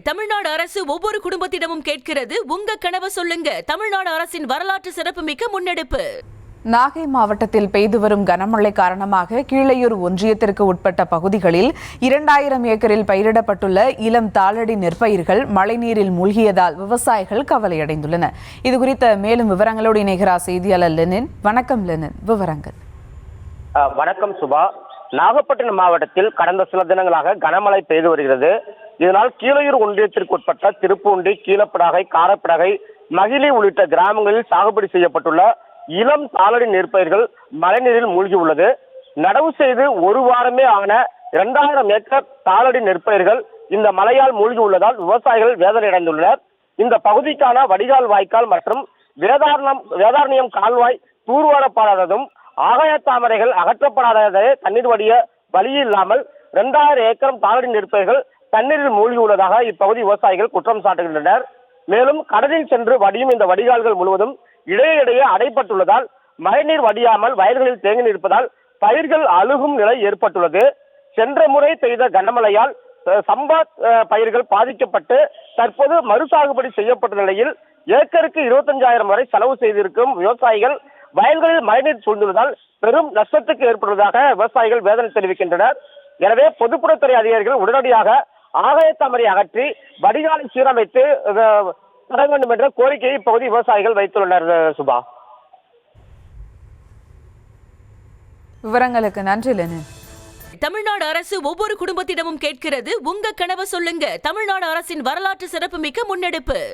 தமிழ்நாடு அரசு ஒவ்வொரு குடும்பத்திடமும் கேட்கிறது, உங்க கனவை சொல்லுங்க. தமிழ்நாடு அரசின் வரலாற்று சிறப்புமிக்க முன்னெடுப்பு. நாகை மாவட்டத்தில் பெய்து வரும் கனமழை காரணமாக கீழையூர் ஒன்றியத்திற்கு உட்பட்ட பகுதிகளில் 2000 ஏக்கரில் பயிரிடப்பட்டுள்ள இளம் தாளடி நெற்பயிர்கள் மழைநீரில் மூழ்கியதால் விவசாயிகள் கவலையடைந்துள்ளனர். இதுகுறித்த மேலும் விவரங்களோடு இணைகிறார் செய்தியாளர் லெனின். வணக்கம் லெனின், விவரங்கள். வணக்கம் சுபா. நாகப்பட்டினம் மாவட்டத்தில் கடந்த சில தினங்களாக கனமழை பெய்து வருகிறது. இதனால் கீழையூர் ஒன்றியத்திற்கு உட்பட்ட திருப்பூண்டி, கீழப்படாகை, காரப்படாகை, மகிழி உள்ளிட்ட கிராமங்களில் சாகுபடி செய்யப்பட்டுள்ள இளம் தாளடி நெற்பயிர்கள் மழைநீரில் மூழ்கி உள்ளது. நடவு செய்து ஒரு வாரமே ஆன 2000 ஏக்கர் தாளடி நெற்பயிர்கள் இந்த மழையால் மூழ்கி உள்ளதால் விவசாயிகள் வேதனை அடைந்துள்ளனர். இந்த பகுதிக்கான வடிகால் வாய்க்கால் மற்றும் வேதாரண்யம் கால்வாய் தூர்வாரப்படாததும் ஆகாய தாமரைகள் அகற்றப்படாததே தண்ணீர் வடிய வழி இல்லாமல் 2000 ஏக்கர் தாளடி நெற்பயிர்கள் தண்ணீரில் மூழ்கி உள்ளதாக இப்பகுதி விவசாயிகள் குற்றம் சாட்டுகின்றனர். மேலும் கடலில் சென்று வடியும் இந்த வடிகால்கள் முழுவதும் இடையே அடைப்பட்டுள்ளதால் மழைநீர் வடியாமல் வயல்களில் தேங்கி நிற்பதால் பயிர்கள் அழுகும் நிலை ஏற்பட்டுள்ளது. சென்ற முறை பெய்த கனமழையால் சம்பா பயிர்கள் பாதிக்கப்பட்டு தற்போது மறுசாகுபடி செய்யப்பட்ட நிலையில் ஏக்கருக்கு 25,000 வரை செலவு செய்திருக்கும் விவசாயிகள் வயல்களில் மழைநீர் சூழ்ந்துள்ளதால் பெரும் நஷ்டத்துக்கு ஏற்படுவதாக விவசாயிகள் வேதனை தெரிவிக்கின்றனர். எனவே பொதுப்பணித்துறை அதிகாரிகள் உடனடியாக ஆகாய தாமரை அகற்றி வடிகாலை சீரமைத்து தர வேண்டும் என்ற கோரிக்கையை இப்பகுதி விவசாயிகள் வைத்துள்ளனர். சுபா, விவரங்களுக்கு நன்றி லெனின். தமிழ்நாடு அரசு ஒவ்வொரு குடும்பத்திடமும் கேட்கிறது, உங்க கனவை சொல்லுங்க. தமிழ்நாடு அரசின் வரலாற்று சிறப்புமிக்க முன்னெடுப்பு.